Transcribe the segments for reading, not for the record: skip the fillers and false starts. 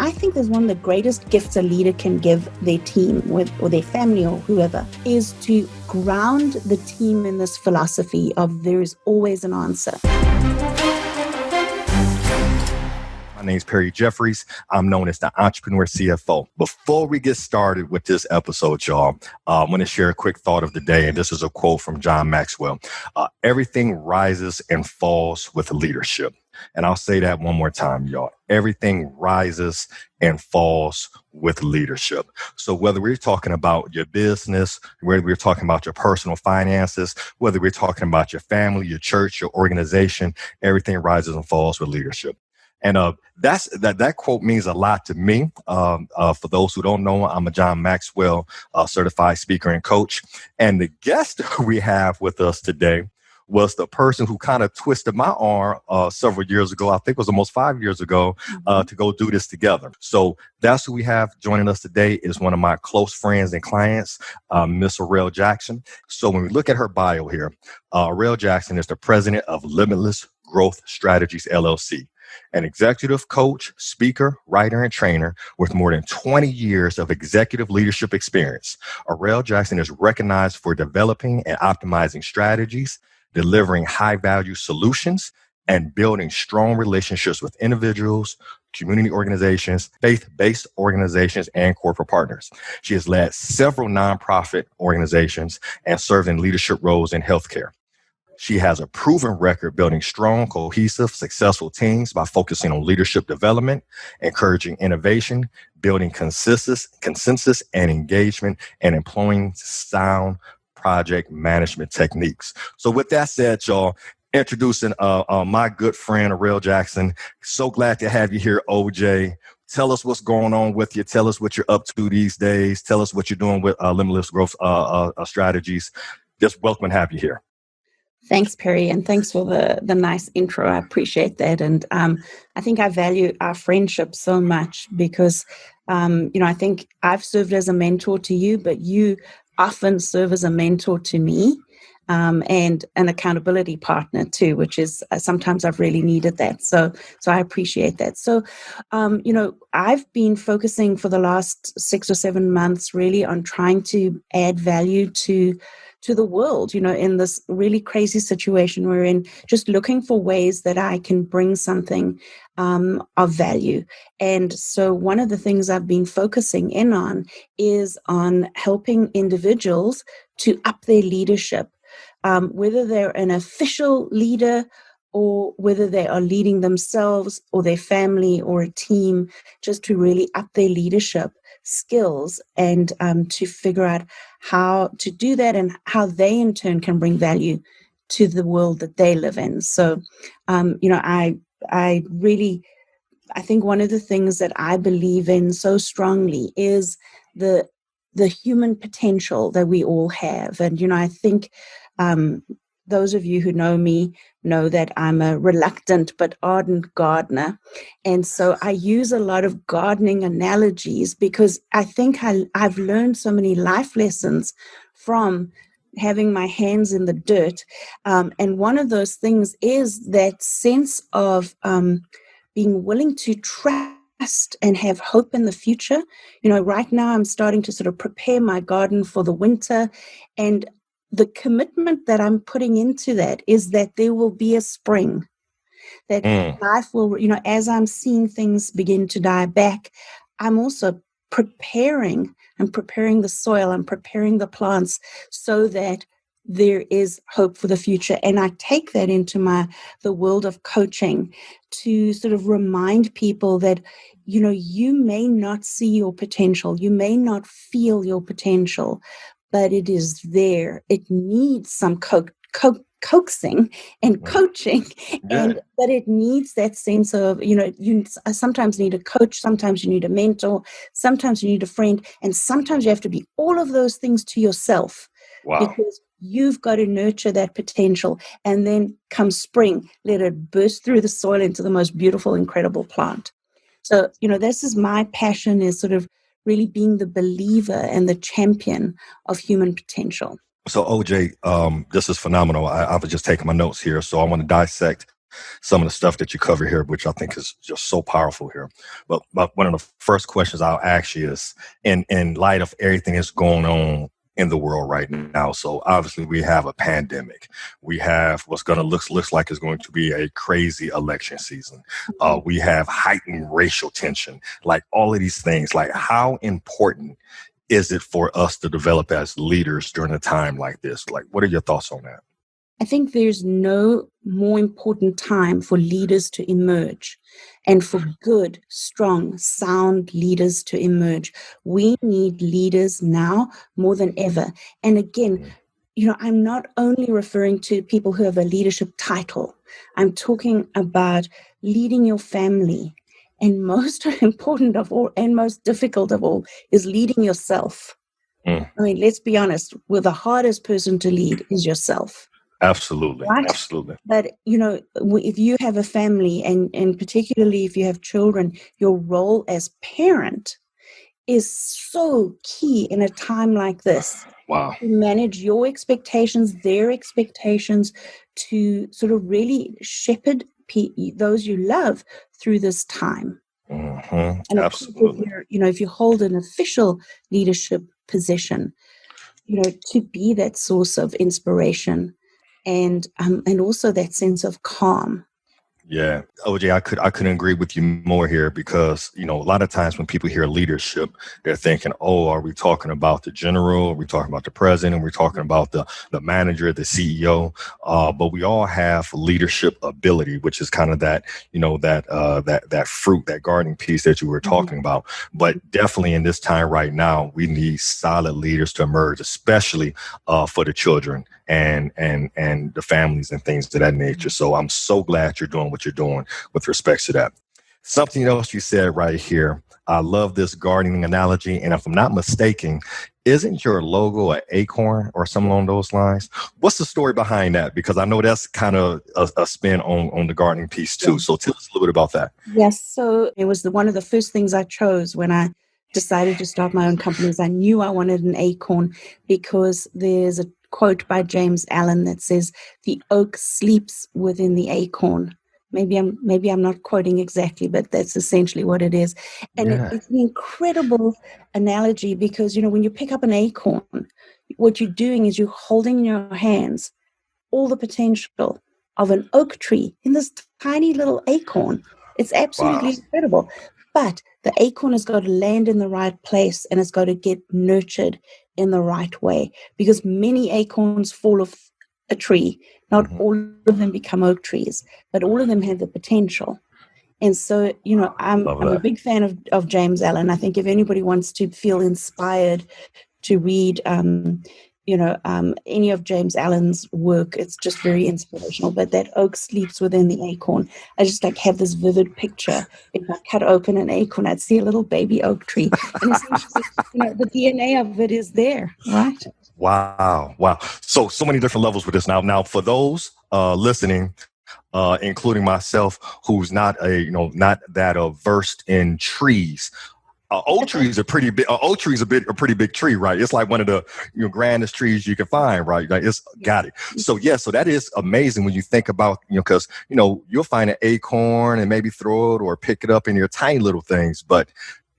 I think is one of the greatest gifts a leader can give their team or their family or whoever, is to ground the team in this philosophy of there is always an answer. My name is Jeffries. I'm known as the Entrepreneur CFO. Before we get started with this episode, y'all, I'm going to share a quick thought of the day. And this is a quote from John Maxwell. Everything rises and falls with leadership. And I'll say that one more time, y'all. Everything rises and falls with leadership. So whether we're talking about your business, whether we're talking about your personal finances, whether we're talking about your family, your church, your organization, everything rises and falls with leadership. And that quote means a lot to me. For those who don't know, I'm a John Maxwell certified speaker and coach. And the guest we have with us today was the person who kind of twisted my arm several years ago. I think it was almost 5 years ago to go do this together. So that's who we have joining us today, is one of my close friends and clients, Miss Orelle Jackson. So when we look at her bio here, Orelle Jackson is the president of Limitless Growth Strategies, LLC. An executive coach, speaker, writer, and trainer with more than 20 years of executive leadership experience. Orelle Jackson is recognized for developing and optimizing strategies, delivering high-value solutions, and building strong relationships with individuals, community organizations, faith-based organizations, and corporate partners. She has led several nonprofit organizations and served in leadership roles in healthcare. She has a proven record building strong, cohesive, successful teams by focusing on leadership development, encouraging innovation, building consensus and engagement, and employing sound project management techniques. So with that said, y'all, introducing my good friend, Orelle Jackson. So glad to have you here, OJ. Tell us what's going on with you. Tell us what you're up to these days. Tell us what you're doing with Limitless Growth Strategies. Just welcome to have you here. Thanks, Perry, and thanks for the nice intro. I appreciate that. And I think I value our friendship so much because, I think I've served as a mentor to you, but you often serve as a mentor to me and an accountability partner too, which is sometimes I've really needed that. So I appreciate that. So, I've been focusing for the last 6 or 7 months really on trying to add value to the world, in this really crazy situation we're in, just looking for ways that I can bring something of value. And so one of the things I've been focusing in on is on helping individuals to up their leadership, whether they're an official leader or whether they are leading themselves or their family or a team, just to really up their leadership skills and to figure out how to do that and how they in turn can bring value to the world that they live in. So, I think one of the things that I believe in so strongly is the human potential that we all have. And, I think those of you who know me know that I'm a reluctant but ardent gardener. And so I use a lot of gardening analogies because I think I've learned so many life lessons from having my hands in the dirt. And one of those things is that sense of being willing to trust and have hope in the future. Right now I'm starting to sort of prepare my garden for the winter, and the commitment that I'm putting into that is that there will be a spring, that life will, as I'm seeing things begin to die back, I'm also preparing the soil, I'm preparing the plants so that there is hope for the future. And I take that into the world of coaching to sort of remind people that, you may not see your potential, you may not feel your potential, but it is there. It needs some coaxing and coaching, but it needs that sense of, you sometimes need a coach, sometimes you need a mentor, sometimes you need a friend, and sometimes you have to be all of those things to yourself. Wow. Because you've got to nurture that potential, and then come spring, let it burst through the soil into the most beautiful, incredible plant. So, this is my passion, is sort of really being the believer and the champion of human potential. So OJ, this is phenomenal. I was just taking my notes here. So I want to dissect some of the stuff that you cover here, which I think is just so powerful here. But one of the first questions I'll ask you is, in light of everything that's going on in the world right now. So obviously we have a pandemic. We have what's going to looks like is going to be a crazy election season. We have heightened racial tension, like all of these things. Like, how important is it for us to develop as leaders during a time like this? Like, what are your thoughts on that? I think there's no more important time for leaders to emerge and for good, strong, sound leaders to emerge. We need leaders now more than ever. And again, I'm not only referring to people who have a leadership title. I'm talking about leading your family. And most important of all, and most difficult of all, is leading yourself. I mean, let's be honest, the hardest person to lead is yourself. Absolutely. Right? Absolutely. But, if you have a family and particularly if you have children, your role as parent is so key in a time like this. Wow. To manage your expectations, their expectations, to sort of really shepherd those you love through this time. Mm-hmm. And of Absolutely. course, if you hold an official leadership position, to be that source of inspiration and also that sense of calm. Yeah, OJ, I couldn't agree with you more here, because a lot of times when people hear leadership, they're thinking, oh, are we talking about the general? Are we talking about the president? Are we talking about the manager, the CEO? But we all have leadership ability, which is kind of that that fruit, that gardening piece that you were talking about. But definitely in this time right now, we need solid leaders to emerge, especially for the children and the families and things of that nature. So I'm so glad you're doing what you're doing with respect to that. Something else you said right here, I love this gardening analogy. And if I'm not mistaken, isn't your logo an acorn or something along those lines? What's the story behind that? Because I know that's kind of a spin on the gardening piece too. So tell us a little bit about that. Yes. So it was one of the first things I chose when I decided to start my own companies. I knew I wanted an acorn because there's a quote by James Allen that says, "The oak sleeps within the acorn." Maybe I'm not quoting exactly, but that's essentially what it is. And it's an incredible analogy because, when you pick up an acorn, what you're doing is you're holding in your hands all the potential of an oak tree in this tiny little acorn. It's absolutely incredible. But the acorn has got to land in the right place and it's got to get nurtured in the right way, because many acorns fall off a tree. Not all of them become oak trees, but all of them have the potential. And so, I'm a big fan of James Allen. I think if anybody wants to feel inspired to read, any of James Allen's work, it's just very inspirational. But that oak sleeps within the acorn. I just have this vivid picture. If I cut open an acorn, I'd see a little baby oak tree. And essentially, the DNA of it is there, right? Wow. So many different levels with this now. Now, for those listening, including myself, who's not that versed in trees. Oak tree is a pretty big. Oak tree is a pretty big tree, right? It's like one of the grandest trees you can find, right? Like, it's got it. So so that is amazing when you think about because you'll find an acorn and maybe throw it or pick it up in your tiny little things, but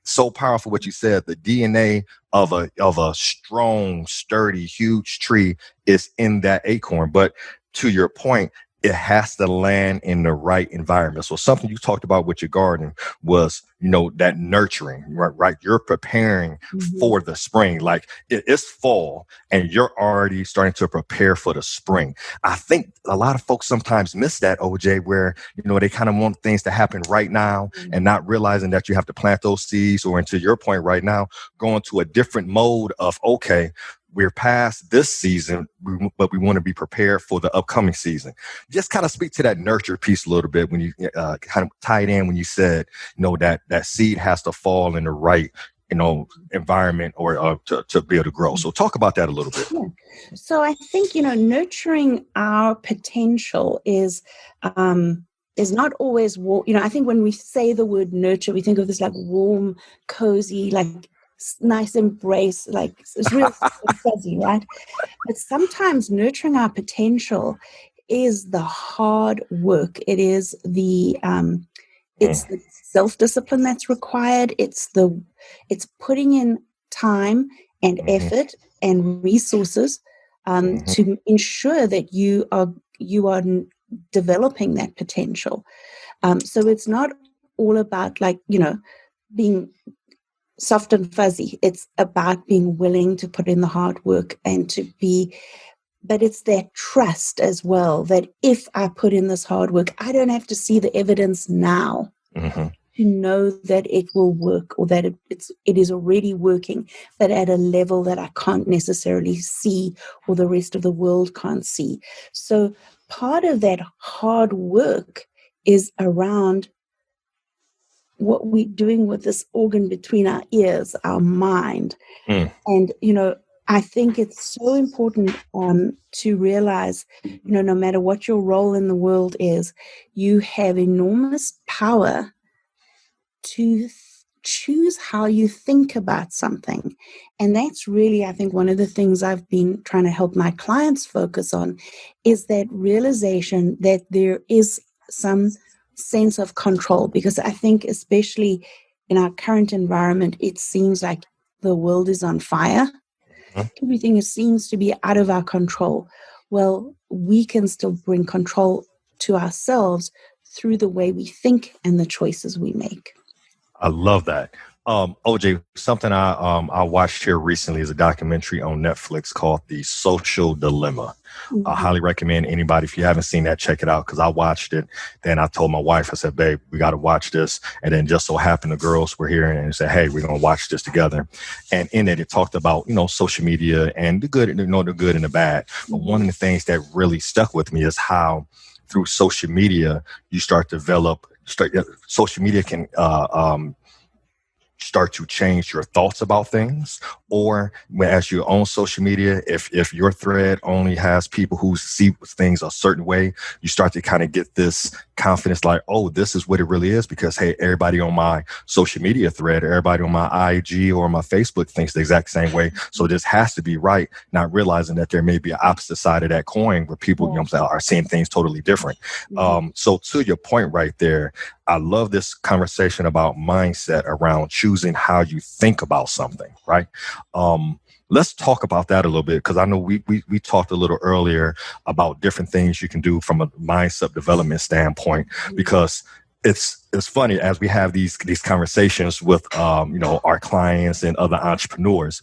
so powerful what you said. The DNA of a strong, sturdy, huge tree is in that acorn. But to your point, it has to land in the right environment. So something you talked about with your garden was, that nurturing, right? You're preparing for the spring. Like it's fall and you're already starting to prepare for the spring. I think a lot of folks sometimes miss that, OJ, where, they kind of want things to happen right now and not realizing that you have to plant those seeds, or, into your point right now, going to a different mode of, okay, we're past this season, but we want to be prepared for the upcoming season. Just kind of speak to that nurture piece a little bit when you kind of tie it in when you said, that seed has to fall in the right, environment or to be able to grow. So talk about that a little bit. Yeah. So I think, nurturing our potential is not always, I think when we say the word nurture, we think of this like warm, cozy, like nice embrace, like it's real fuzzy, right? But sometimes nurturing our potential is the hard work. It is it's the self-discipline that's required. It's putting in time and effort and resources to ensure that you are developing that potential. So it's not all about being soft and fuzzy. It's about being willing to put in the hard work but it's that trust as well, that if I put in this hard work, I don't have to see the evidence now to know that it will work, or that it is already working, but at a level that I can't necessarily see, or the rest of the world can't see. So part of that hard work is around what we're doing with this organ between our ears, our mind. And, I think it's so important to realize, no matter what your role in the world is, you have enormous power to choose how you think about something. And that's really, I think, one of the things I've been trying to help my clients focus on, is that realization that there is some sense of control. Because I think, especially in our current environment, it seems like the world is on fire. Everything seems to be out of our control. Well, we can still bring control to ourselves through the way we think and the choices we make. I love that. OJ, something I watched here recently is a documentary on Netflix called The Social Dilemma. I highly recommend anybody, if you haven't seen that, check it out, because I watched it. Then I told my wife, I said, babe, we got to watch this. And then just so happened the girls were here and said, hey, we're going to watch this together. And in it talked about, social media and the good, the good and the bad. But one of the things that really stuck with me is how through social media, you social media can start to change your thoughts about things. Or as you're on social media, if your thread only has people who see things a certain way, you start to kind of get this confidence like, oh, this is what it really is, because, hey, everybody on my social media thread, everybody on my IG or my Facebook thinks the exact same way. So this has to be right, not realizing that there may be an opposite side of that coin where people are seeing things totally different. So to your point right there, I love this conversation about mindset around choosing how you think about something, right? Let's talk about that a little bit, because I know we talked a little earlier about different things you can do from a mindset development standpoint, because it's funny as we have these conversations with our clients and other entrepreneurs.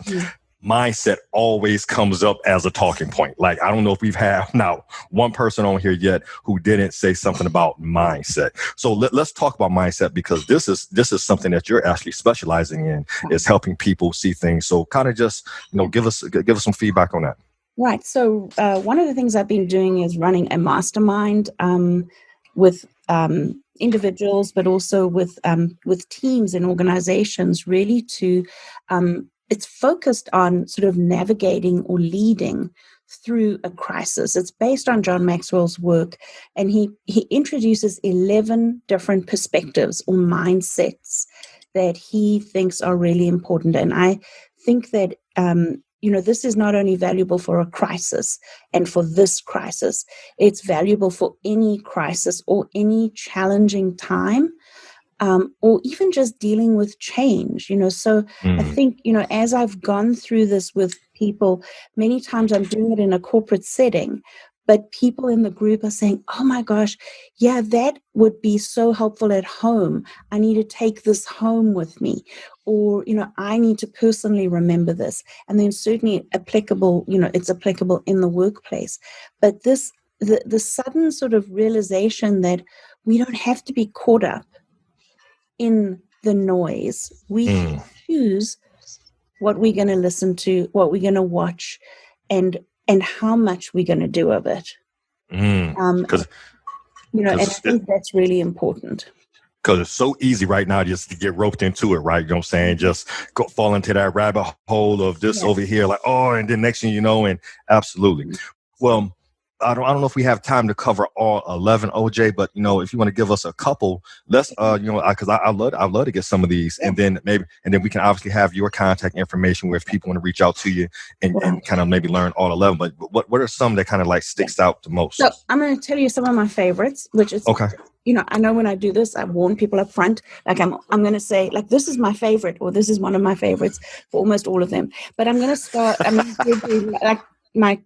Mindset always comes up as a talking point. Like, I don't know if we've had now one person on here yet who didn't say something about mindset. So let's talk about mindset, because this is something that you're actually specializing in, is helping people see things. So kind of just, give us some feedback on that. Right. So one of the things I've been doing is running a mastermind with individuals, but also with teams and organizations, really to it's focused on sort of navigating or leading through a crisis. It's based on John Maxwell's work, and he introduces 11 different perspectives or mindsets that he thinks are really important. And I think that, this is not only valuable for a crisis and for this crisis, it's valuable for any crisis or any challenging time. Or even just dealing with change, So I think, as I've gone through this with people, many times I'm doing it in a corporate setting, but people in the group are saying, oh my gosh, yeah, that would be so helpful at home. I need to take this home with me. Or, I need to personally remember this. And then certainly applicable, it's applicable in the workplace. But the sudden sort of realization that we don't have to be caught up in the noise. We choose what we're going to listen to, what we're going to watch, and how much we're going to do of it. And I think that's really important. Because it's so easy right now just to get roped into it, right? You know what I'm saying? Just fall into that rabbit hole of this over here, like, oh, and then next thing you know, and absolutely. Well, I don't know if we have time to cover all 11, OJ, but if you want to give us a couple, let's because I'd love to get some of these, and then we can obviously have your contact information where if people want to reach out to you and kind of maybe learn all 11. But what are some that kind of like sticks out the most? So I'm going to tell you some of my favorites, which is okay. I know when I do this, I warn people up front. Like I'm going to say, like, this is my favorite, or this is one of my favorites for almost all of them. But I'm going to start. I'm going to give you like my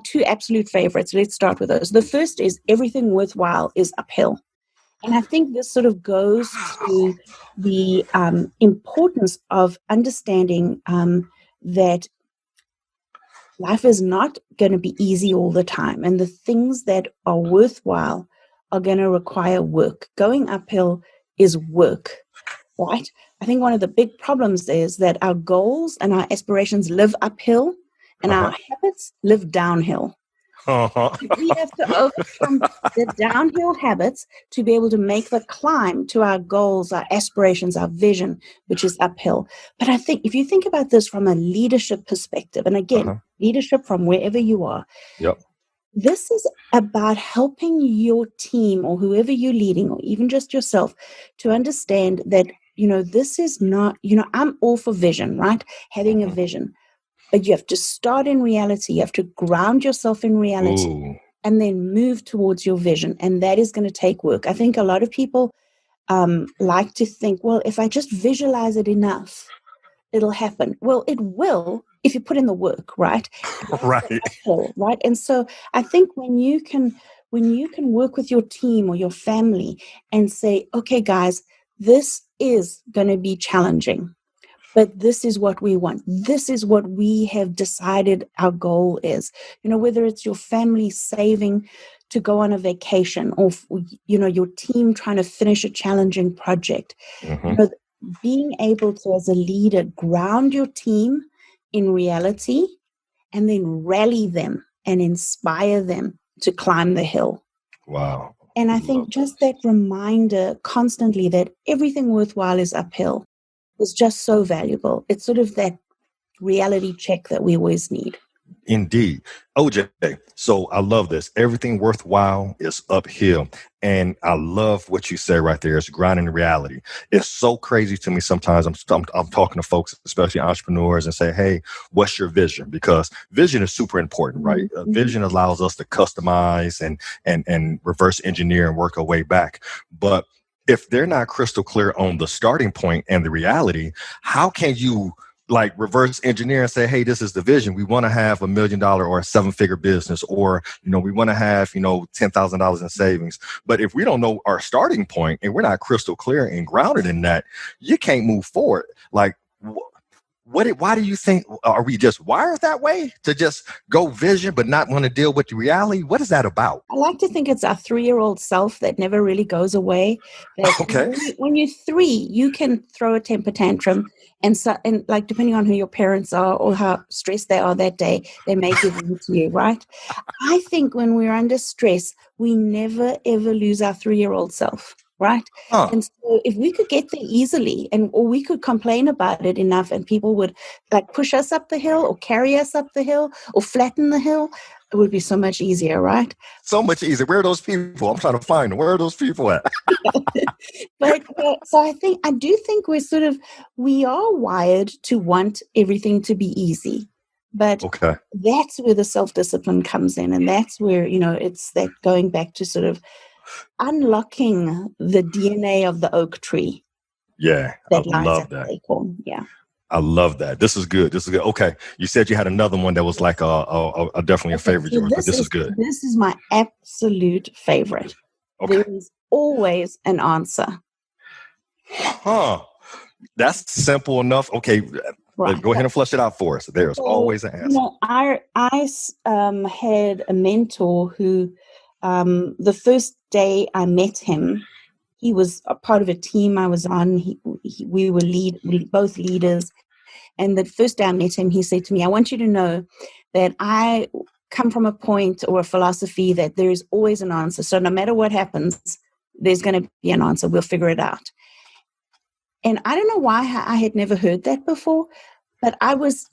two absolute favorites. Let's start with those. The first is everything worthwhile is uphill. And I think this sort of goes to the importance of understanding that life is not going to be easy all the time. And the things that are worthwhile are going to require work. Going uphill is work, right? I think one of the big problems is that our goals and our aspirations live uphill and our habits live downhill. We have to overcome the downhill habits to be able to make the climb to our goals, our aspirations, our vision, which is uphill. But I think if you think about this from a leadership perspective, and again, leadership from wherever you are, this is about helping your team or whoever you're leading, or even just yourself, to understand that, this is not, I'm all for vision, right? Having a vision. But you have to start in reality. You have to ground yourself in reality and then move towards your vision. And that is going to take work. I think a lot of people like to think, well, if I just visualize it enough, it'll happen. Well, it will if you put in the work, right? Right. Right. And so I think when you can work with your team or your family and say, okay, guys, this is going to be challenging. But this is what we want. This is what we have decided our goal is. Whether it's your family saving to go on a vacation or, your team trying to finish a challenging project. Being able to, as a leader, ground your team in reality and then rally them and inspire them to climb the hill. Wow. And I think just that reminder constantly that everything worthwhile is uphill is just so valuable. It's sort of that reality check that we always need. Indeed. OJ, so I love this. Everything worthwhile is uphill. And I love what you said right there. It's grounding in reality. It's so crazy to me sometimes. I'm talking to folks, especially entrepreneurs, and say, hey, what's your vision? Because vision is super important, right? Vision allows us to customize and reverse engineer and work our way back. But if they're not crystal clear on the starting point and the reality, how can you reverse engineer and say, hey, this is the vision. We want to have $1 million or a 7-figure business, or, we want to have, $10,000 in savings. But if we don't know our starting point and we're not crystal clear and grounded in that, you can't move forward. Why do you think, are we just wired that way to just go vision, but not want to deal with the reality? What is that about? I like to think it's our 3-year-old self that never really goes away. That when you're 3, you can throw a temper tantrum and depending on who your parents are or how stressed they are that day, they may give in to you, right? I think when we're under stress, we never, ever lose our 3-year-old self. Right. And so if we could get there easily or we could complain about it enough and people would push us up the hill or carry us up the hill or flatten the hill, it would be so much easier. Right. So much easier. Where are those people? I'm trying to find them. Where are those people at? So I do think we are wired to want everything to be easy. But that's where the self-discipline comes in. And that's where, it's that going back to sort of unlocking the DNA of the oak tree. Yeah, I love that. Acorn. Yeah, I love that. This is good. Okay, you said you had another one that was like definitely a favorite. So but this is good. This is my absolute favorite. There is always an answer. That's simple enough. Okay, right. Go ahead and flesh it out for us. There's always an answer. I had a mentor who, the first day I met him, he was a part of a team I was on. We were both leaders. And the first day I met him, he said to me, I want you to know that I come from a point or a philosophy that there is always an answer. So no matter what happens, there's going to be an answer. We'll figure it out. And I don't know why I had never heard that before, but I was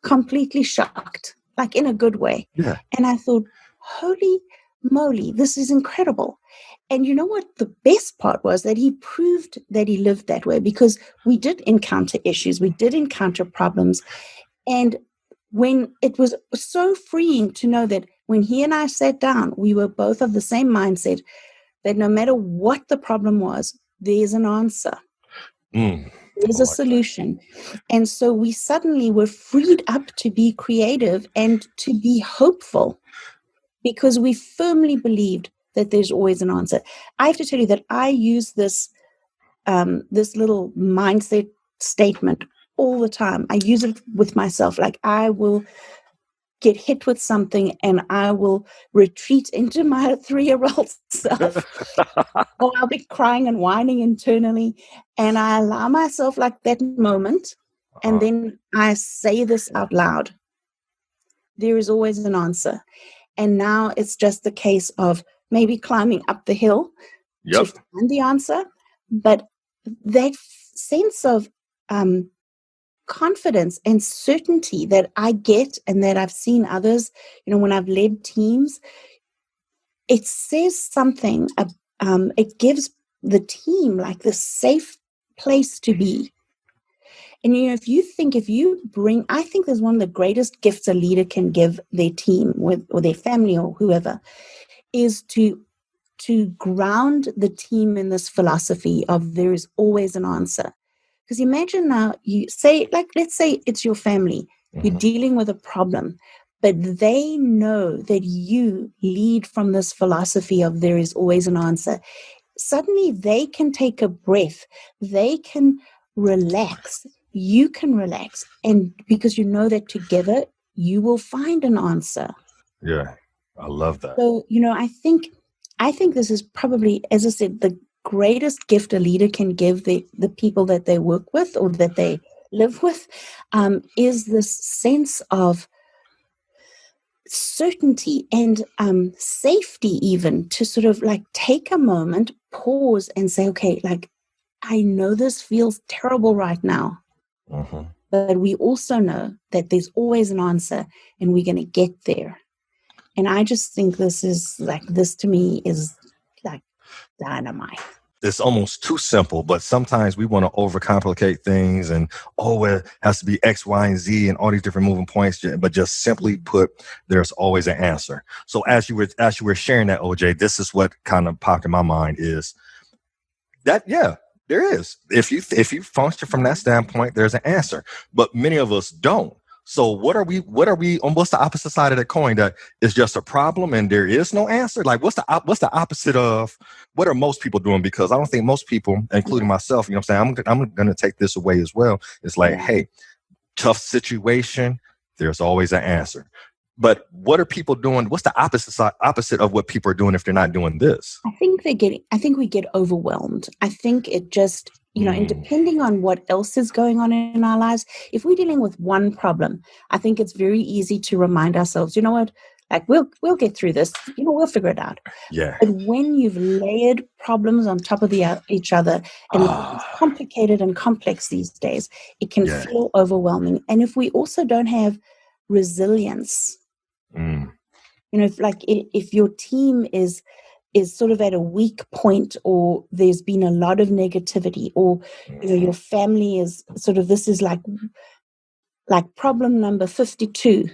completely shocked like in a good way. Yeah. And I thought, holy moly, this is incredible. And you know what? The best part was that he proved that he lived that way, because we did encounter issues, we did encounter problems. And when it was so freeing to know that when he and I sat down, we were both of the same mindset, that no matter what the problem was, there's an answer. There's a solution. And so we suddenly were freed up to be creative and to be hopeful, because we firmly believed that there's always an answer. I have to tell you that I use this little mindset statement all the time. I use it with myself. Like, I will get hit with something and I will retreat into my 3-year-old self, or I'll be crying and whining internally, and I allow myself like that moment, and then I say this out loud: there is always an answer. And now it's just the case of maybe climbing up the hill to find the answer. But that sense of confidence and certainty that I get, and that I've seen others, when I've led teams, it says something. It gives the team like this safe place to be. And if you bring, I think there's one of the greatest gifts a leader can give their team or their family or whoever, is to ground the team in this philosophy of there is always an answer. Because imagine now, you say, like, let's say it's your family, you're dealing with a problem, but they know that you lead from this philosophy of there is always an answer. Suddenly they can take a breath, they can relax, you can relax, and because you know that together you will find an answer. Yeah, I love that. So, I think this is probably, as I said, the greatest gift a leader can give the people that they work with or that they live with, is this sense of certainty and safety, even to sort of like take a moment, pause and say, okay, like, I know this feels terrible right now, but we also know that there's always an answer and we're going to get there. And I just think this to me is like dynamite. It's almost too simple, but sometimes we want to overcomplicate things and, it has to be X, Y, and Z and all these different moving points. But just simply put, there's always an answer. So as you were sharing that, OJ, this is what kind of popped in my mind is that, there is. If you function from that standpoint, there's an answer. But many of us don't. So what are we on? What's the opposite side of that coin? That is just a problem and there is no answer. Like what's the opposite of what are most people doing? Because I don't think most people, including myself, I'm saying, I'm going to take this away as well. It's like, hey, tough situation. There's always an answer. But what are people doing? What's the opposite of what people are doing if they're not doing this? I think we get overwhelmed. I think it just, and depending on what else is going on in our lives, if we're dealing with one problem, I think it's very easy to remind ourselves, you know what, like we'll get through this, we'll figure it out. Yeah. But when you've layered problems on top of each other, and it's complicated and complex these days, it can feel overwhelming. And if we also don't have resilience, if your team is sort of at a weak point, or there's been a lot of negativity, or your family is sort of, this is like problem number 52.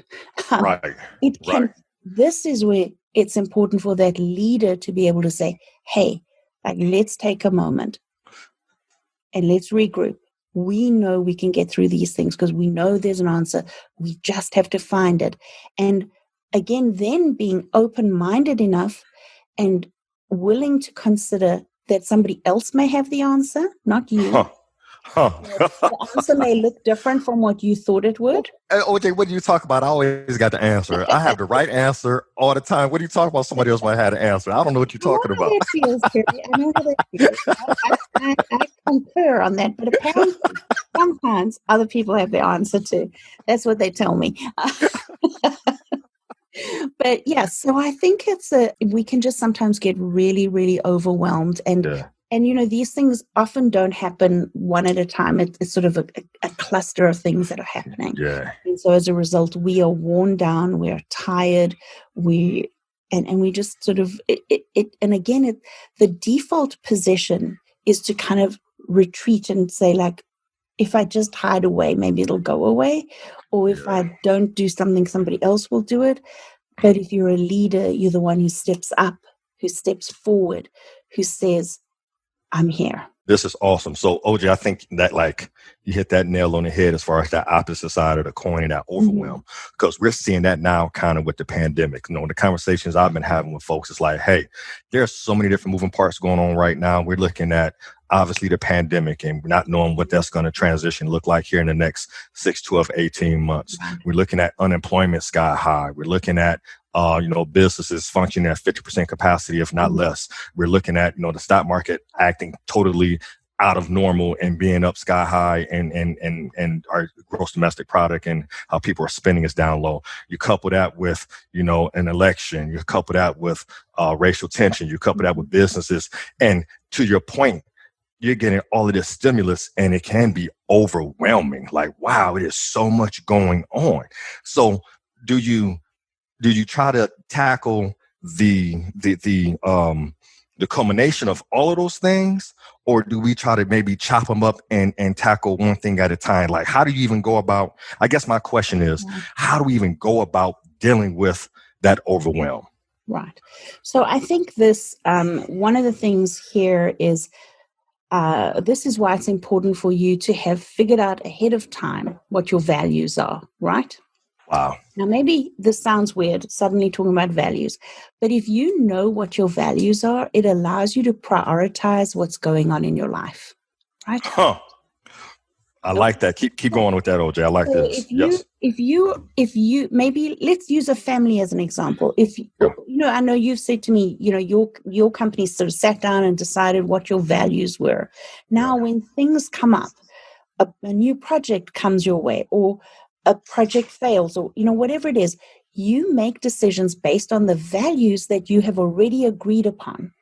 This is where it's important for that leader to be able to say, hey, like, let's take a moment and let's regroup. We know we can get through these things because we know there's an answer. We just have to find it. And again, then being open-minded enough and willing to consider that somebody else may have the answer, not you. The answer may look different from what you thought it would. OJ, what do you talk about? I always got the answer. I have the right answer all the time. What do you talk about? Somebody else might have the answer. I don't know what you're talking about. I know how that feels. I concur on that, but apparently sometimes other people have the answer too. That's what they tell me. But so I think we can just sometimes get really, really overwhelmed, and And, these things often don't happen one at a time. It's sort of a cluster of things that are happening. Yeah. And so as a result, we are worn down, we are tired, and we just sort of, and again, the default position is to kind of retreat and say, like, if I just hide away, maybe it'll go away. Or if I don't do something, somebody else will do it. But if you're a leader, you're the one who steps up, who steps forward, who says, I'm here. This is awesome. So, OJ, I think that you hit that nail on the head as far as that opposite side of the coin and that overwhelm, because we're seeing that now kind of with the pandemic. The conversations I've been having with folks is like, hey, there's so many different moving parts going on right now. We're looking at obviously the pandemic and not knowing what that's going to transition look like here in the next 6, 12, 18 months. We're looking at unemployment sky high. We're looking at businesses functioning at 50% capacity, if not less. We're looking at, the stock market acting totally out of normal and being up sky high, and our gross domestic product and how people are spending is down low. You couple that with, an election, you couple that with racial tension, you couple that with businesses. And to your point, you're getting all of this stimulus and it can be overwhelming. Like, wow, it is so much going on. So do you try to tackle the culmination of all of those things, or do we try to maybe chop them up and tackle one thing at a time? Like, how do you even go about, I guess my question is, how do we even go about dealing with that overwhelm? Right. So I think this, one of the things here is, this is why it's important for you to have figured out ahead of time what your values are, right? Wow. Now, maybe this sounds weird, suddenly talking about values, but if you know what your values are, it allows you to prioritize what's going on in your life, right? I like that. Keep going with that, OJ. I like this. If you maybe let's use a family as an example. I know you've said to me, your company sort of sat down and decided what your values were. Now, when things come up, a new project comes your way, or a project fails, or whatever it is, you make decisions based on the values that you have already agreed upon.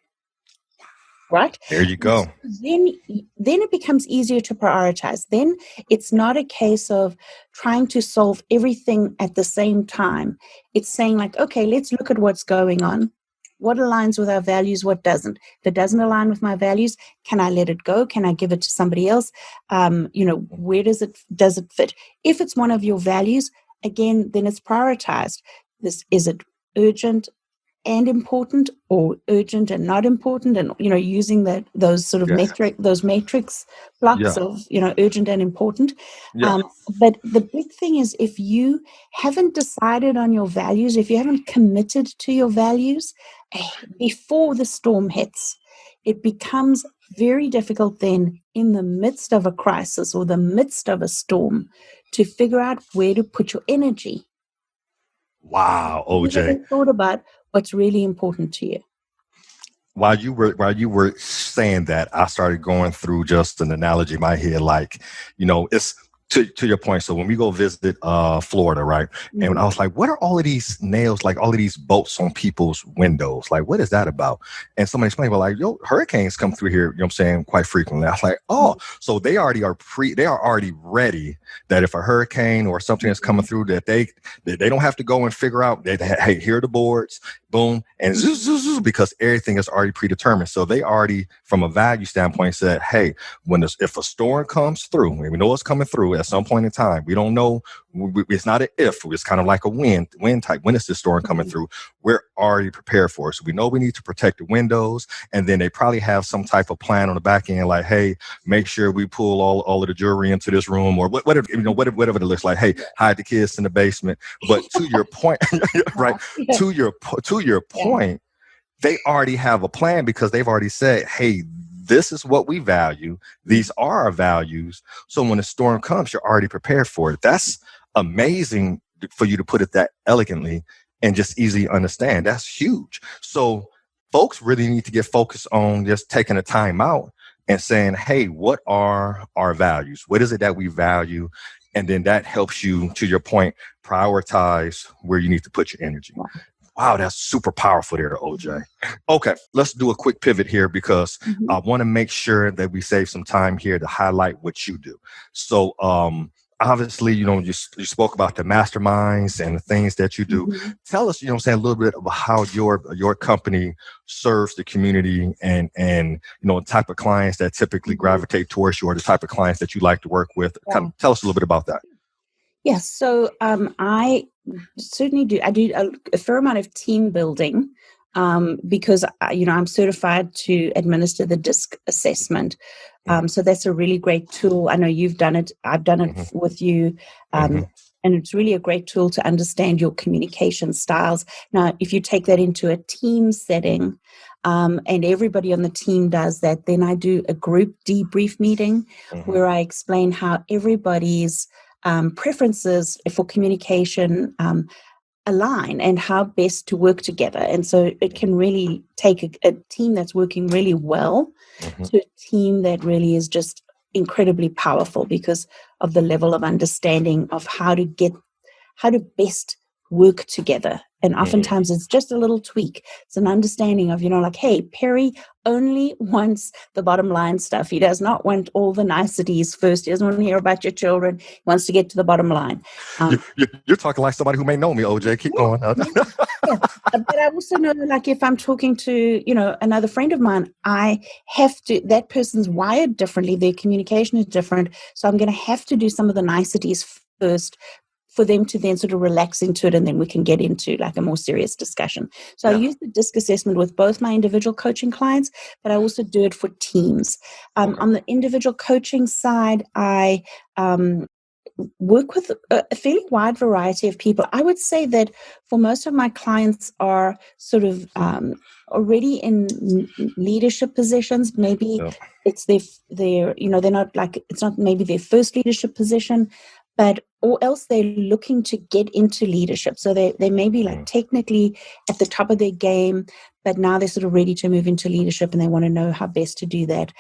Right? There you go. Then it becomes easier to prioritize. Then it's not a case of trying to solve everything at the same time. It's saying like, okay, let's look at what's going on. What aligns with our values? What doesn't? If it doesn't align with my values, can I let it go? Can I give it to somebody else? Where does it fit? If it's one of your values, again, then it's prioritized. Is it urgent and important, or urgent and not important, and using those sort of matrix blocks of urgent and important. But the big thing is, if you haven't decided on your values, if you haven't committed to your values before the storm hits, it becomes very difficult then in the midst of a crisis or the midst of a storm to figure out where to put your energy. Wow, OJ. You ever thought about what's really important to you? While you were saying that, I started going through just an analogy in my head, like, it's to your point. So when we go visit Florida, right? Mm-hmm. And I was like, what are all of these nails, like all of these bolts on people's windows? Like, what is that about? And somebody explained, well, like, hurricanes come through here, you know what I'm saying, quite frequently. I was like, so they are already ready that if a hurricane or something is coming through, that they don't have to go and figure out that, hey, here are the boards, boom, and zoo, because everything is already predetermined. So they already, from a value standpoint, said, hey, if a storm comes through, we know it's coming through at some point in time. We don't know. It's not an if. It's kind of like a when type. When is this storm coming through? We're already prepared for it. So we know we need to protect the windows. And then they probably have some type of plan on the back end, like, hey, make sure we pull all of the jewelry into this room, or whatever it looks like. Hey, hide the kids in the basement. But to your point, right? To your point, they already have a plan because they've already said, hey, this is what we value. These are our values. So when a storm comes, you're already prepared for it. That's amazing for you to put it that elegantly and just easily understand. That's huge. So folks really need to get focused on just taking a time out and saying, hey, what are our values? What is it that we value? And then that helps you, to your point, prioritize where you need to put your energy. Wow, that's super powerful there, OJ. Okay, let's do a quick pivot here because I want to make sure that we save some time here to highlight what you do. So, obviously, you spoke about the masterminds and the things that you do. Tell us, a little bit about how your company serves the community and the type of clients that typically gravitate towards you or the type of clients that you like to work with. Kind of tell us a little bit about that. Yes. So I certainly do. I do a fair amount of team building because, I'm certified to administer the DISC assessment. So that's a really great tool. I know you've done it. I've done it with you. And it's really a great tool to understand your communication styles. Now, if you take that into a team setting, and everybody on the team does that, then I do a group debrief meeting where I explain how everybody's preferences for communication align and how best to work together. And so it can really take a team that's working really well to a team that really is just incredibly powerful because of the level of understanding of how to best work together. And oftentimes it's just a little tweak. It's an understanding of, like, hey, Perry only wants the bottom line stuff. He does not want all the niceties first. He doesn't want to hear about your children. He wants to get to the bottom line. You're talking like somebody who may know me, OJ. Keep going. But I also know, like, if I'm talking to, another friend of mine, that person's wired differently. Their communication is different. So I'm going to have to do some of the niceties first for them to then sort of relax into it, and then we can get into like a more serious discussion. So I use the DISC assessment with both my individual coaching clients, but I also do it for teams. On the individual coaching side, I work with a fairly wide variety of people. I would say that for most of my clients are sort of already in leadership positions. Maybe it's their they're not like, it's not maybe their first leadership position, or else they're looking to get into leadership. So they may be like technically at the top of their game, but now they're sort of ready to move into leadership and they want to know how best to do that.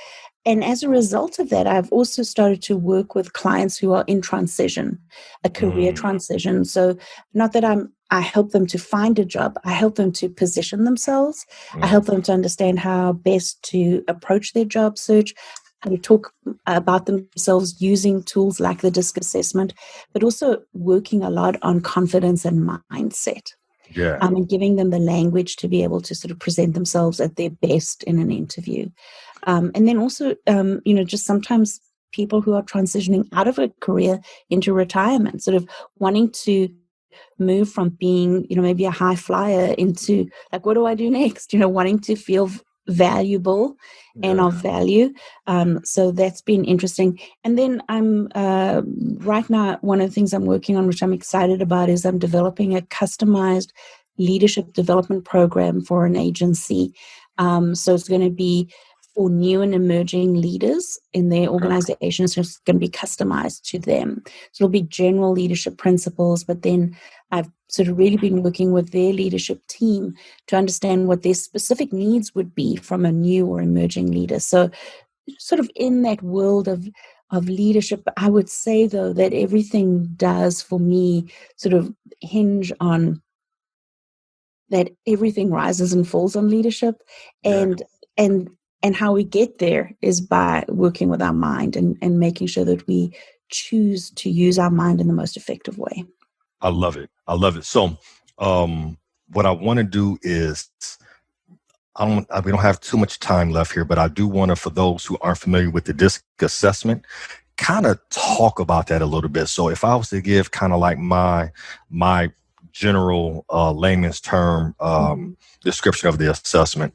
And as a result of that, I've also started to work with clients who are in transition, a career transition. So not that I help them to find a job, I help them to position themselves. I help them to understand how best to approach their job search, how to talk about themselves using tools like the DISC assessment, but also working a lot on confidence and mindset. And giving them the language to be able to sort of present themselves at their best in an interview. And then also, just sometimes people who are transitioning out of a career into retirement, sort of wanting to move from being, maybe a high flyer into like, what do I do next? Wanting to feel valuable and of value. So that's been interesting. And then I'm right now, one of the things I'm working on, which I'm excited about, is I'm developing a customized leadership development program for an agency. So it's going to be for new and emerging leaders in their organizations. So it's going to be customized to them. So it'll be general leadership principles, but then I've sort of really been working with their leadership team to understand what their specific needs would be from a new or emerging leader. So sort of in that world of leadership, I would say, though, that everything does for me sort of hinge on that everything rises and falls on leadership. And how we get there is by working with our mind and making sure that we choose to use our mind in the most effective way. I love it. So what I want to do is, we don't have too much time left here, but I do want to, for those who aren't familiar with the DISC assessment, kind of talk about that a little bit. So if I was to give kind of like my general layman's term description of the assessment,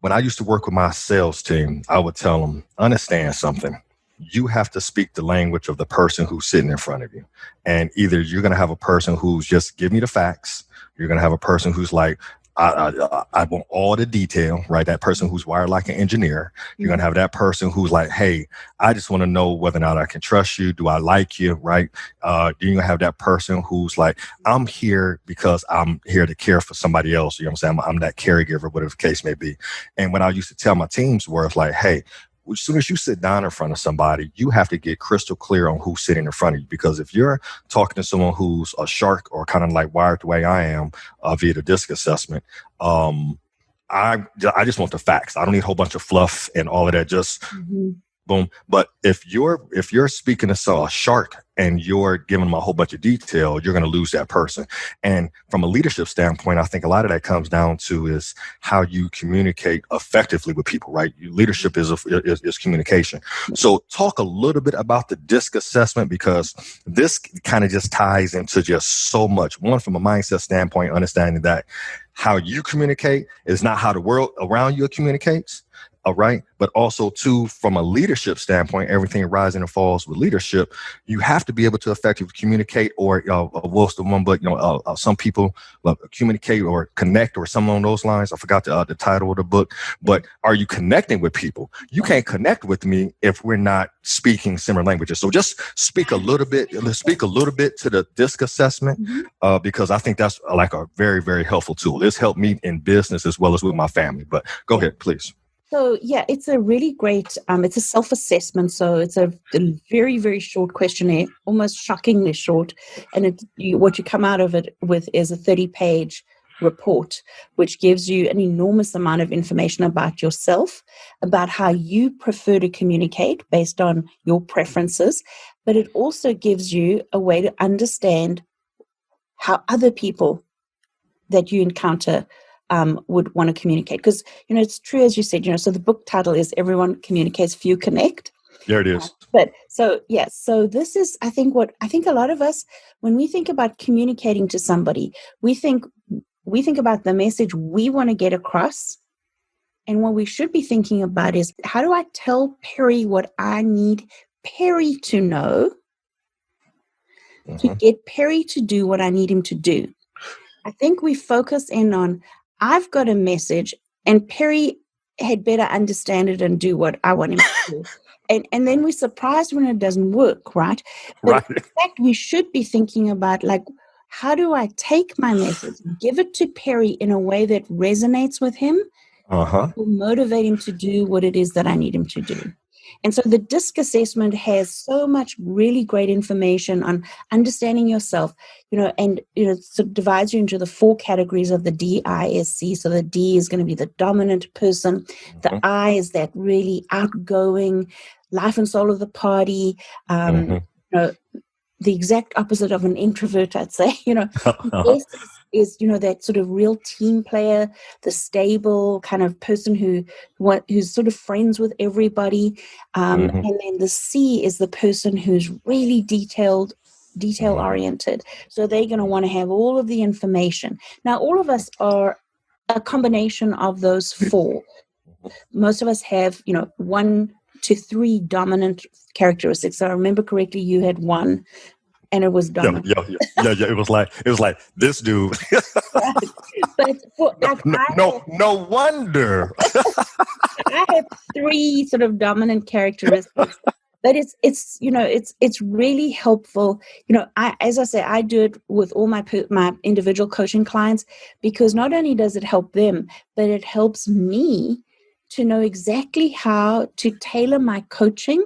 when I used to work with my sales team, I would tell them, understand something. You have to speak the language of the person who's sitting in front of you. And either you're going to have a person who's just give me the facts. You're going to have a person who's like, I want all the detail, right? That person who's wired like an engineer. You're going to have that person who's like, hey, I just want to know whether or not I can trust you. Do I like you, right? You're going to have that person who's like, I'm here because I'm here to care for somebody else. You know what I'm saying? I'm that caregiver, whatever the case may be. And what I used to tell my teams was like, hey, as soon as you sit down in front of somebody, you have to get crystal clear on who's sitting in front of you. Because if you're talking to someone who's a shark or kind of like wired the way I am via the DISC assessment, I just want the facts. I don't need a whole bunch of fluff and all of that. Just boom. But if you're speaking to a shark and you're giving them a whole bunch of detail, you're going to lose that person. And from a leadership standpoint, I think a lot of that comes down to is how you communicate effectively with people, right? Leadership is communication. So talk a little bit about the DISC assessment, because this kind of just ties into just so much. One, from a mindset standpoint, understanding that how you communicate is not how the world around you communicates. All right. But also, too, from a leadership standpoint, everything rises and falls with leadership. You have to be able to effectively communicate, or what's the one, but some people communicate or connect or something along those lines. I forgot the title of the book. But are you connecting with people? You can't connect with me if we're not speaking similar languages. So just speak a little bit. Let's speak a little bit to the DISC assessment, because I think that's like a very, very helpful tool. It's helped me in business as well as with my family. But go ahead, please. So, yeah, it's a really great, it's a self-assessment. So it's a very, very short questionnaire, almost shockingly short. And what you come out of it with is a 30-page report, which gives you an enormous amount of information about yourself, about how you prefer to communicate based on your preferences. But it also gives you a way to understand how other people that you encounter would want to communicate. Because, it's true, as you said, so the book title is Everyone Communicates, Few Connect. There it is. But so this is, I think a lot of us, when we think about communicating to somebody, we think about the message we want to get across. And what we should be thinking about is, how do I tell Perry what I need Perry to know to get Perry to do what I need him to do? I think we focus in on, I've got a message and Perry had better understand it and do what I want him to do. And then we're surprised when it doesn't work, right? But in fact, we should be thinking about, like, how do I take my message, give it to Perry in a way that resonates with him, will motivate him to do what it is that I need him to do. And so the DISC assessment has so much really great information on understanding yourself, and so it divides you into the 4 categories of the DISC. So the D is going to be the dominant person. The I is that really outgoing, life and soul of the party. The exact opposite of an introvert, I'd say. S is that sort of real team player, the stable kind of person who's sort of friends with everybody. And then the C is the person who's really detail oriented. So they're going to want to have all of the information. Now, all of us are a combination of those 4. Most of us have, 1 to 3 dominant characteristics. So I remember correctly, you had 1. And it was dominant. Yeah. It was like this dude. But no wonder. I have 3 sort of dominant characteristics. But it's really helpful. As I say, I do it with all my individual coaching clients, because not only does it help them, but it helps me to know exactly how to tailor my coaching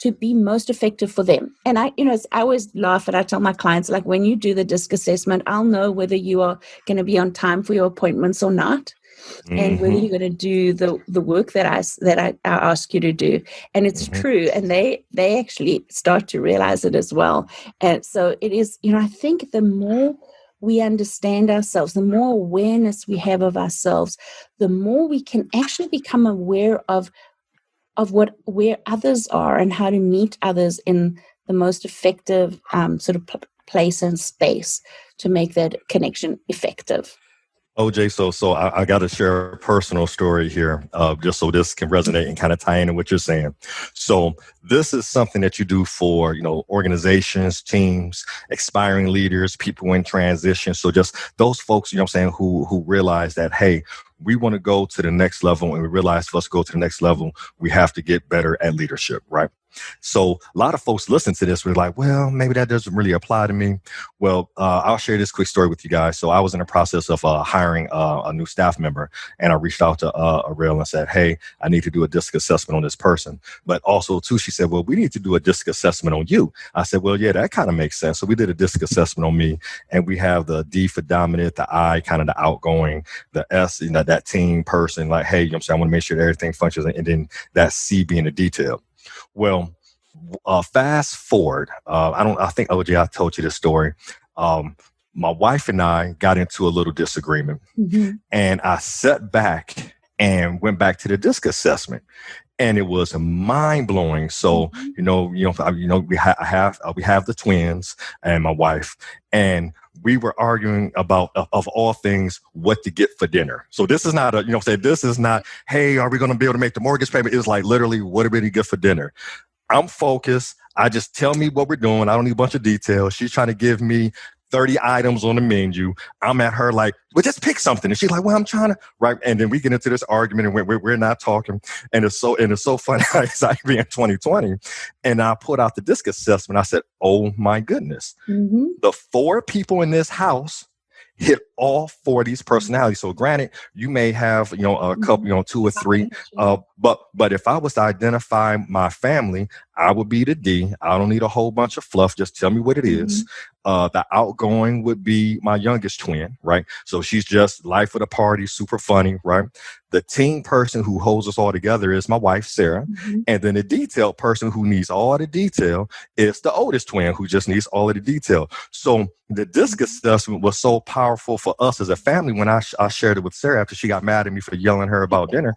to be most effective for them. And I always laugh, and I tell my clients, like, when you do the DISC assessment, I'll know whether you are going to be on time for your appointments or not, and whether you're going to do the work that I ask you to do. And it's true, and they actually start to realize it as well. And so it is. I think the more we understand ourselves, the more awareness we have of ourselves, the more we can actually become aware of where others are and how to meet others in the most effective sort of place and space to make that connection effective. OJ, so I got to share a personal story here, just so this can resonate and kind of tie into what you're saying. So this is something that you do for, organizations, teams, aspiring leaders, people in transition. So just those folks, who realize that, hey, we want to go to the next level, and we realize for us to go to the next level, we have to get better at leadership, right? So a lot of folks listen to this, we're like, well, maybe that doesn't really apply to me. Well, I'll share this quick story with you guys. So I was in the process of hiring a new staff member, and I reached out to Orelle and said, hey, I need to do a DISC assessment on this person. But also, too, she said, well, we need to do a DISC assessment on you. I said, well, yeah, that kind of makes sense. So we did a DISC assessment on me, and we have the D for dominant, the I kind of the outgoing, the S, that team person, like, hey, you know what I'm saying, I want to make sure that everything functions, and then that C being the detail. Well, fast forward, I think, OJ, I told you this story. My wife and I got into a little disagreement, and I sat back and went back to the DISC assessment, and it was mind blowing. So, we have the twins and my wife, and we were arguing about, of all things, what to get for dinner. So this is not this is not, hey, are we going to be able to make the mortgage payment? It's like literally, what are we going to get for dinner? I'm focused. I just tell me what we're doing. I don't need a bunch of details. She's trying to give me 30 items on the menu. I'm at her like, well, just pick something. And she's like, well, I'm trying to, right. And then we get into this argument, and we're not talking. And it's so funny. It's like being 2020. And I put out the DISC assessment. I said, oh my goodness, the 4 people in this house hit all 4 of these personalities. So granted, you may have, a couple, 2 or 3, but if I was to identify my family, I would be the D. I don't need a whole bunch of fluff. Just tell me what it is. The outgoing would be my youngest twin, right? So she's just life of the party, super funny, right? The team person who holds us all together is my wife, Sarah. And then the detail person who needs all the detail is the oldest twin, who just needs all of the detail. So the DISC assessment was so powerful for us as a family. When I shared it with Sarah after she got mad at me for yelling at her about dinner,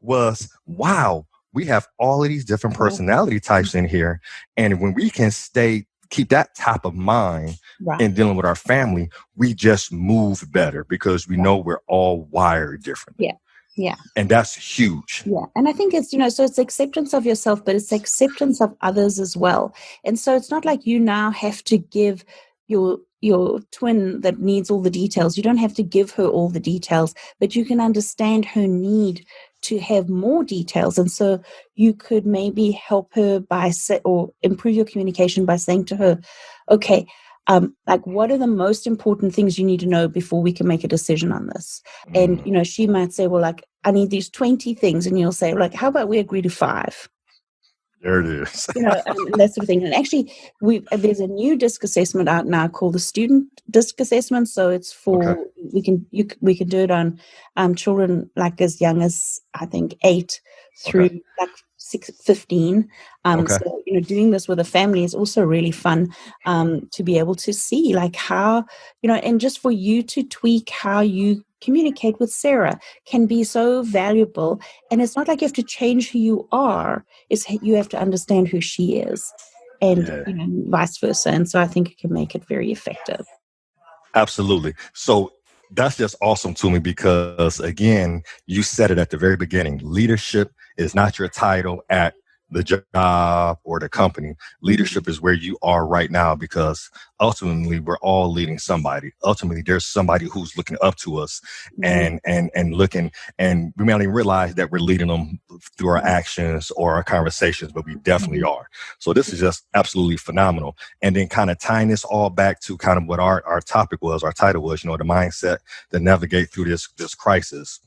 was, wow, we have all of these different personality types in here. And when we can keep that top of mind in dealing with our family, we just move better because we know we're all wired differently. Yeah. And that's huge. Yeah. And I think it's, so it's acceptance of yourself, but it's acceptance of others as well. And so it's not like you now have to give your twin that needs all the details. You don't have to give her all the details, but you can understand her need to have more details. And so you could maybe help her or improve your communication by saying to her, okay, like, what are the most important things you need to know before we can make a decision on this? And, she might say, well, like, I need these 20 things. And you'll say, like, how about we agree to 5? There it is. And that sort of thing. And actually, there's a new DISC assessment out now called the student DISC assessment. So it's for, we can do it on children like as young as, I think, 8 through like 15. So, doing this with a family is also really fun to be able to see like how, and just for you to tweak how you communicate with Sarah can be so valuable. And it's not like you have to change who you are. It's you have to understand who she is, and vice versa. And so I think it can make it very effective. Absolutely. So that's just awesome to me because, again, you said it at the very beginning. Leadership is not your title at the job or the company. Leadership is where you are right now, because ultimately we're all leading somebody. Ultimately, there's somebody who's looking up to us and looking, and we may not even realize that we're leading them through our actions or our conversations, but we definitely are. So this is just absolutely phenomenal. And then kind of tying this all back to kind of what our topic was, our title was, the mindset to navigate through this crisis.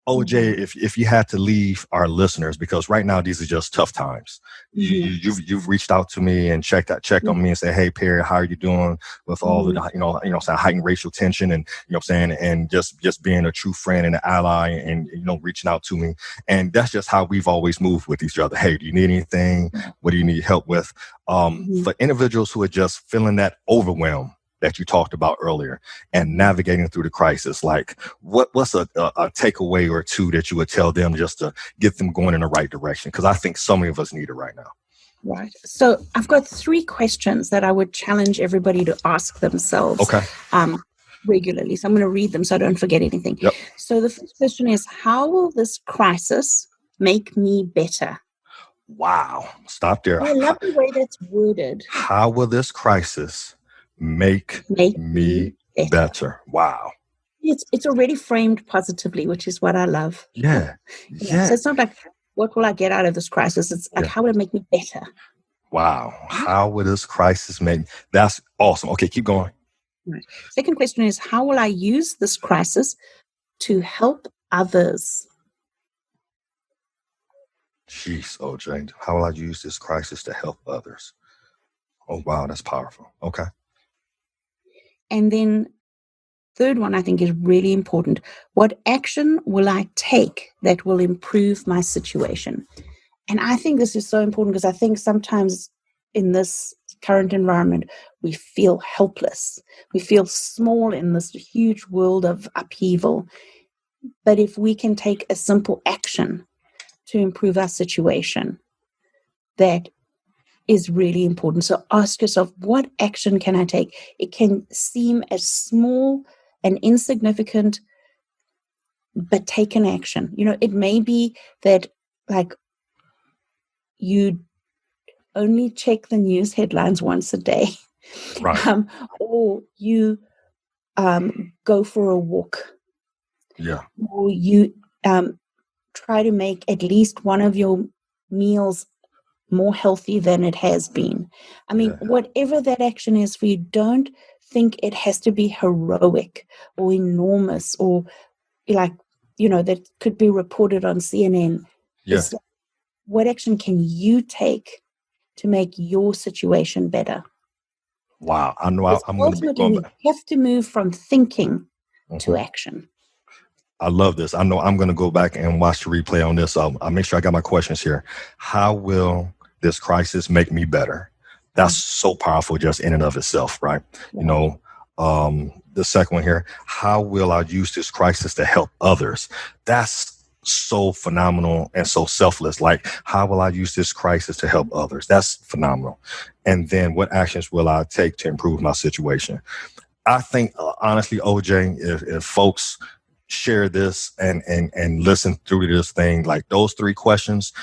OJ, if you had to leave our listeners, because right now these are just tough times. You've reached out to me and checked on me and said, "Hey, Perry, how are you doing with all the heightened racial tension and and just being a true friend and an ally and reaching out to me." And that's just how we've always moved with each other. Hey, do you need anything? What do you need help with? For individuals who are just feeling that overwhelm that you talked about earlier and navigating through the crisis, like what's a takeaway or two that you would tell them just to get them going in the right direction? Because I think so many of us need it right now. Right. So I've got 3 questions that I would challenge everybody to ask themselves regularly. So I'm going to read them so I don't forget anything. Yep. So the first question is, how will this crisis make me better? Wow. Stop there. I love the way that's worded. How will this crisis make me better? Wow. it's already framed positively, which is what I love. Yeah. Yeah. So it's not like, what will I get out of this crisis? It's like, how will it make me better? Wow. How will this crisis make? That's awesome. Okay, keep going. Right. Second question is, how will I use this crisis to help others? Jeez, OJ, how will I use this crisis to help others? Oh, wow, that's powerful. Okay. And then third one, I think, is really important. What action will I take that will improve my situation? And I think this is so important because I think sometimes in this current environment, we feel helpless. We feel small in this huge world of upheaval. But if we can take a simple action to improve our situation, that is really important. So ask yourself, what action can I take? It can seem as small and insignificant, but take an action. It may be that, like, you only check the news headlines once a day, right? Or you go for a walk, or you try to make at least one of your meals more healthy than it has been. I mean, whatever that action is for you, don't think it has to be heroic or enormous or like, that could be reported on CNN. Yes. What action can you take to make your situation better? Wow. I know I'm going to be going back. We have to move from thinking to action. I love this. I know I'm going to go back and watch the replay on this. I'll make sure I got my questions here. How will this crisis make me better? That's so powerful just in and of itself, right? Yeah. The second one here, how will I use this crisis to help others? That's so phenomenal and so selfless. Like, how will I use this crisis to help others? That's phenomenal. And then what actions will I take to improve my situation? I think, honestly, OJ, if folks share this and listen through this thing, like those three questions,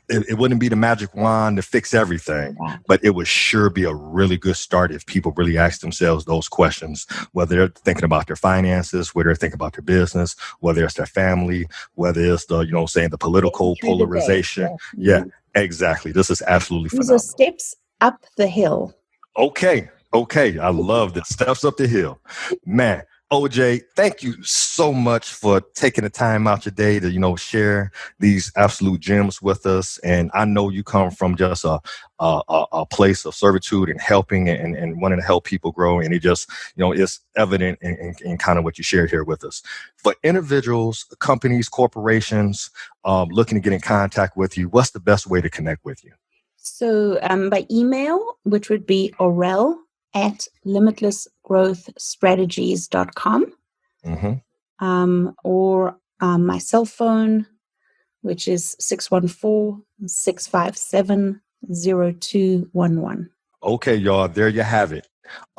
it wouldn't be the magic wand to fix everything, but it would sure be a really good start if people really ask themselves those questions, whether they're thinking about their finances, whether they're thinking about their business, whether it's their family, whether it's the political polarization. Yeah, exactly. This is absolutely phenomenal. These are steps up the hill. Okay. I love this. Steps up the hill. Man, OJ, thank you so much for taking the time out your day to, share these absolute gems with us. And I know you come from just a place of servitude and helping and wanting to help people grow. And it just, it's evident in kind of what you shared here with us. For individuals, companies, corporations looking to get in contact with you, what's the best way to connect with you? So by email, which would be Orelle at limitlessgrowthstrategies.com, or my cell phone, which is 614-657-0211. Okay, y'all, there you have it.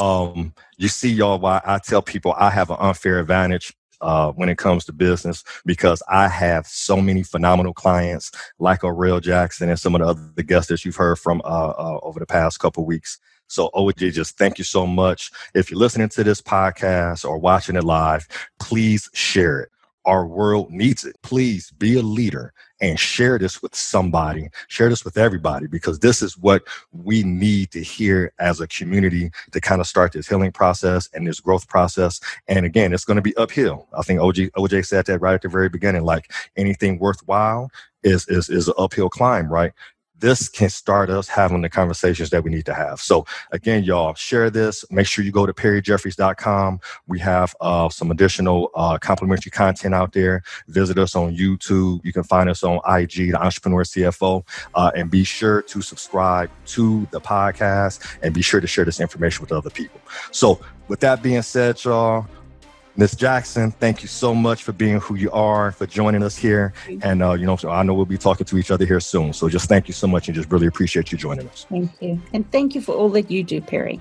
You see, y'all, why I tell people I have an unfair advantage when it comes to business, because I have so many phenomenal clients like Orelle Jackson and some of the other guests that you've heard from over the past couple of weeks. So OJ, just thank you so much. If you're listening to this podcast or watching it live, please share it. Our world needs it. Please be a leader and share this with somebody. Share this with everybody, because this is what we need to hear as a community to kind of start this healing process and this growth process. And again, it's going to be uphill. I think OJ said that right at the very beginning, like anything worthwhile is an uphill climb, right? This can start us having the conversations that we need to have. So again, y'all, share this. Make sure you go to perryjeffries.com. We have some additional complimentary content out there. Visit us on YouTube. You can find us on IG, The Entrepreneur CFO, and be sure to subscribe to the podcast and be sure to share this information with other people. So with that being said, y'all, Ms. Jackson, thank you so much for being who you are, for joining us here. And, so I know we'll be talking to each other here soon. So just thank you so much and just really appreciate you joining us. Thank you. And thank you for all that you do, Perry.